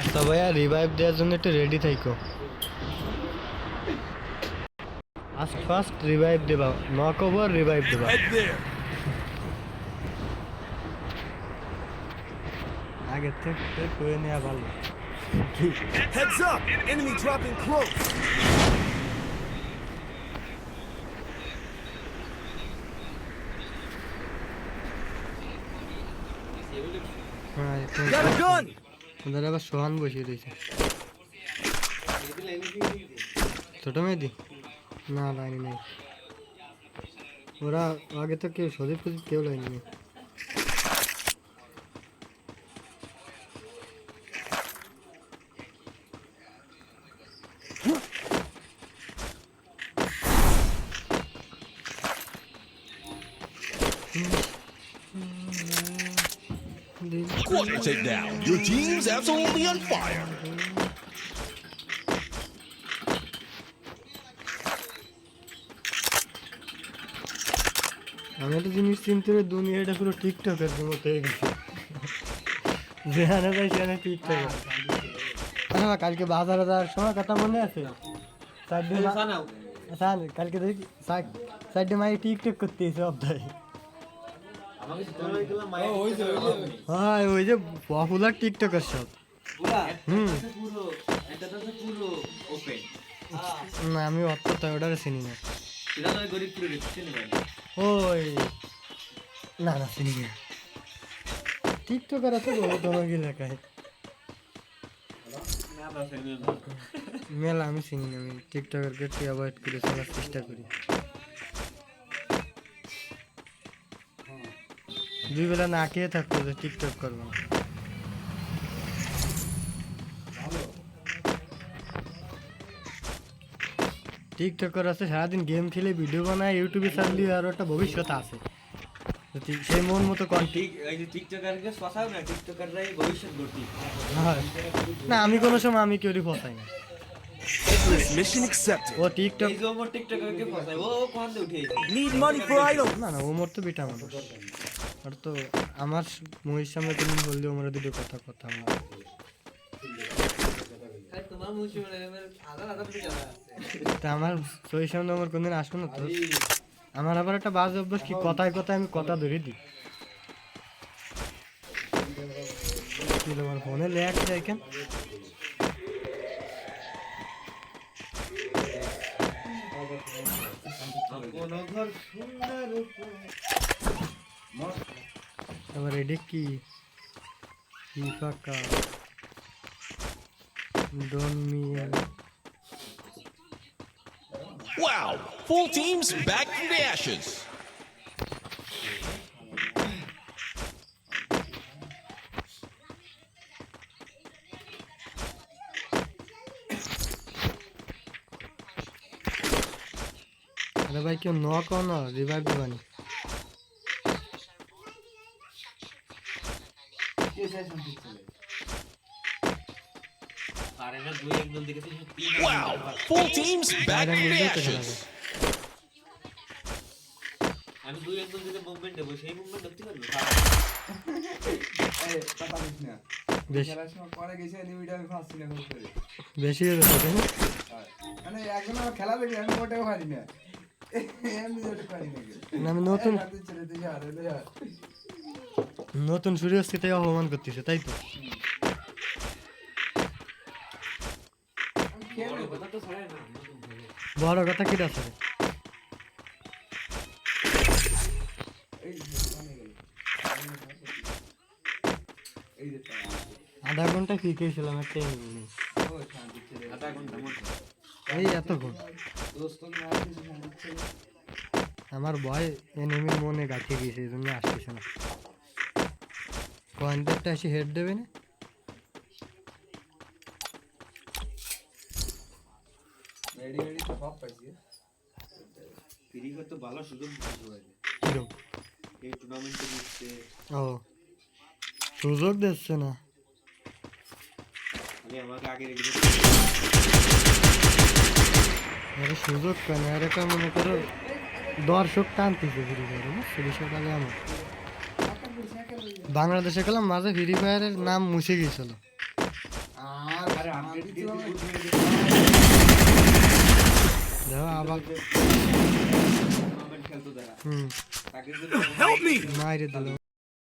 আচ্ছা ভাইয়া রিভাইভ দেওয়ার জন্য একটু রেডি থাইকো। ফার্স্ট ফার্স্ট রিভাইভ দেবা, নক ওভার রিভাইভ দেবা। Head there. আগে থেকে কয়ে নেওয়া ভালো। Heads up! Enemy dropping close. হ্যাঁ Got a gun! ওদের আবার সোহান বসিয়ে দিয়েছে। ছোট মেয়েদি না লাইনি নেই, ওরা আগে তো কেউ সজীব ফজীব কেউ লাইনি নেই। Quarter takedown. Your team's absolutely on fire. আমি একটা জিনিস চিনতে হবে, দুনিয়াটা পুরো টিকটকের মতো হয়ে গেছে। যেখানে যাই সেখানে টিকটক। আচ্ছা কালকে বাজারে যাওয়ার সময় কথা মনে আছে? কালকে দেখি সাইডে মাই টিকটক করতে এসে অবদায়। হ্যাঁ ওই যে পপুলার টিকটকের সব। না আমি অত ওটারে চিনি না। ওই না না চিনি না, টিকটকার আছে তোমার এলাকায় মেলা। আমি চিনি না, আমি টিকটকের একটু অ্যাভয়েড করে চলার চেষ্টা করি। দুই বেলা না খেয়ে থাকতো যে টিকটক করবো না। টিকটকার আছে সারাদিন গেম খেলে ভিডিও বানায়, ইউটিউবে ছাড়লে আরও একটা ভবিষ্যৎ আছে। সেই মন মতো না আমি কোনো সময় আমি কেউ ফসাই না। Mission accepted. ও TikTok Need money for idol. না না ওমর তো বেটা মানুষ, আর তো আমার মুহির সামনে তুমি বললে ওমর দুটো কথা কথা তা আমার সই সামনে আমার কোনদিন আসবো না তো। আমার আবার একটা বাজে অভ্যাস কি, কথায় কথায় আমি কথা ধরে দিই। আমার ফোনে ল্যাগ যায় কেন? আবার এডি কি ফাঁকা don't me. Wow! Full team's back from the ashes. আরে ভাই কেউ নক অন রিভাইভ দিবানি। Wow! Full team's back from the ashes. আমি দুই একজন যদি মুভমেন্ট দেব সেই মুভমেন্ট দেখতে পারবো। বেশি হয়ে যাচ্ছে তাই না? মানে একজন আমার খেলা দেখি আমি ওটাও পারি না। আমি নতুন শুরু হচ্ছে তাই অপমান করতেছে তাই তো। বড় কথা কি আছে? আধা ঘন্টা কি খেয়েছিলাম একটা এই এতক্ষণ আমার ভয় এনিমির মনে গাছে গিয়েছে, এই জন্য আসতেছে না। কয়েনটা এসে হেড দেবে না? ভালো সুযোগ এই টুর্নামেন্টে দিচ্ছে। ও সুযোগ দিচ্ছে না, আমাকে আগে সুযোগ কেন? আর একটা মনে করো দর্শক টানতেছে ফ্রি ফায়ারে, সকালে আমার বাংলাদেশে গেলাম মাঝে ফ্রি ফায়ারের নাম মুছে গিয়েছিল। আরে আপডেট দিতে হবে দেখো আবার খেলতো তারা হুম Help me! মাইরে দিল